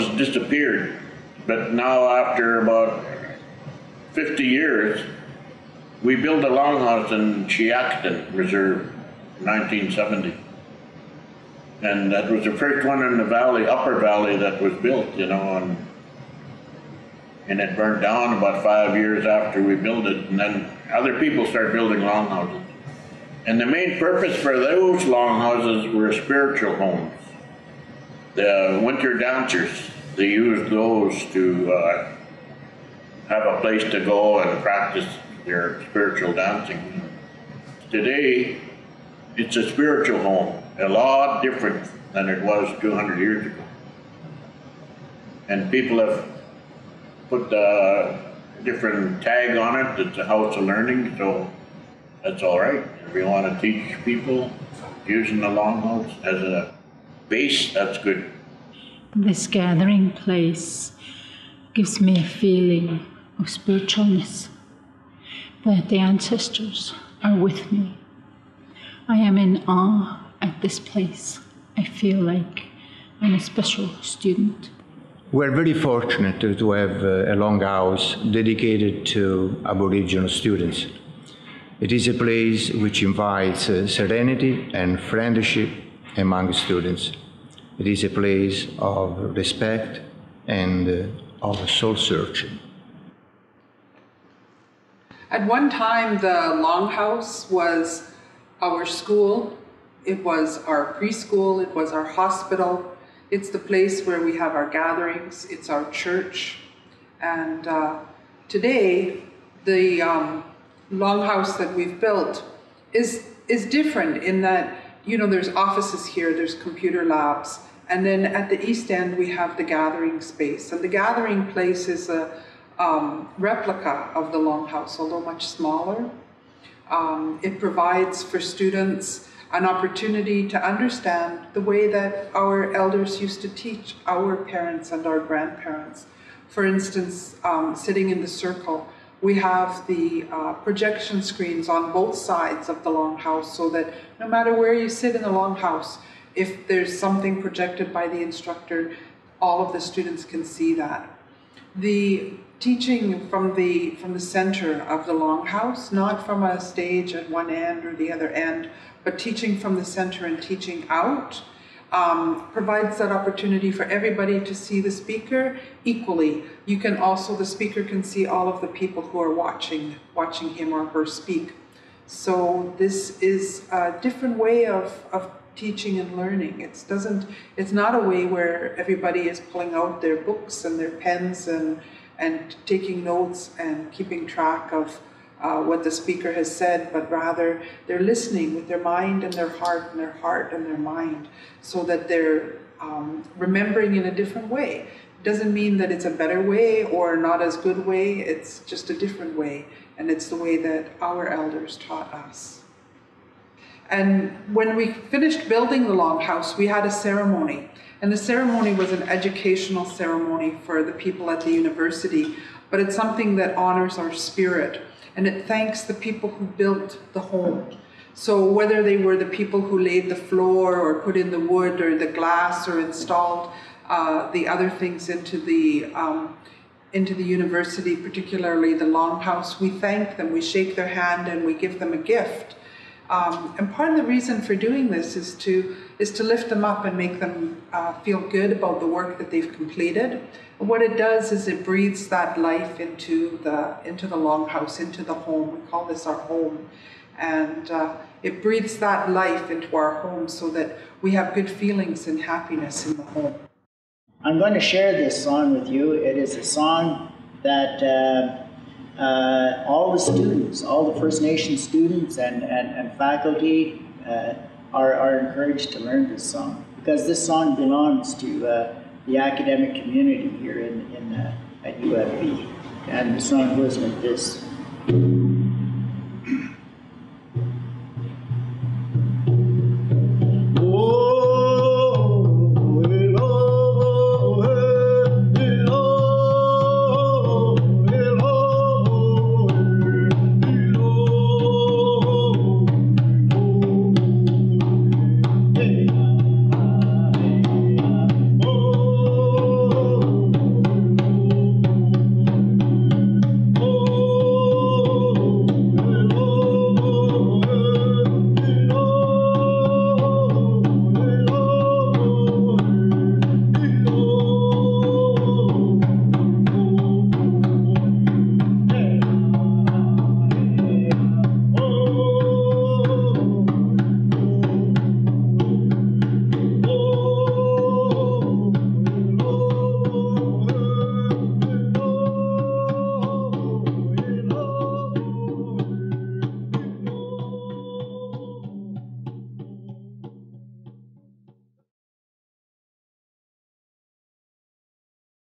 longhouses disappeared, but now after about 50 years, we built a longhouse in Chiacton Reserve in 1970. And that was the first one in the valley, upper valley, that was built, you know, and it burned down about 5 years after we built it, and then other people started building longhouses. And the main purpose for those longhouses were spiritual homes. The winter dancers, they used those to have a place to go and practice their spiritual dancing. Today, it's a spiritual home, a lot different than it was 200 years ago. And people have put a different tag on it. It's a house of learning, so that's all right. If you want to teach people using the longhouse as a base, that's good. This gathering place gives me a feeling of spiritualness, that the ancestors are with me. I am in awe at this place. I feel like I'm a special student. We're very fortunate to have a Longhouse dedicated to Aboriginal students. It is a place which invites serenity and friendship among students. It is a place of respect and of soul searching. At one time, the Longhouse was our school, it was our preschool, it was our hospital. It's the place where we have our gatherings, it's our church. And today, the Longhouse that we've built is different in that, you know, there's offices here, there's computer labs, and then at the east end we have the gathering space. And the gathering place is a replica of the Longhouse, although much smaller. It provides for students an opportunity to understand the way that our elders used to teach our parents and our grandparents. For instance, sitting in the circle, we have the projection screens on both sides of the Longhouse, so that no matter where you sit in the Longhouse, if there's something projected by the instructor, all of the students can see that. The teaching from the center of the Longhouse, not from a stage at one end or the other end, but teaching from the center and teaching out, provides that opportunity for everybody to see the speaker equally. You can also, the speaker can see all of the people who are watching him or her speak. So this is a different way of teaching and learning. It's not a way where everybody is pulling out their books and their pens and taking notes and keeping track of what the speaker has said, but rather they're listening with their mind and their heart and their mind, so that they're remembering in a different way. It doesn't mean that it's a better way or not as good way, it's just a different way, and it's the way that our elders taught us. And when we finished building the Longhouse, we had a ceremony, and the ceremony was an educational ceremony for the people at the university, but it's something that honors our spirit, and it thanks the people who built the home. So whether they were the people who laid the floor or put in the wood or the glass or installed the other things into the university, particularly the Longhouse, we thank them, we shake their hand, and we give them a gift. And part of the reason for doing this is to lift them up and make them feel good about the work that they've completed. And what it does is it breathes that life into the Longhouse, into the home. We call this our home. And it breathes that life into our home so that we have good feelings and happiness in the home. I'm going to share this song with you. It is a song that all the students, all the First Nation students and faculty are encouraged to learn this song, because this song belongs to the academic community here at UFB. And the song goes like this.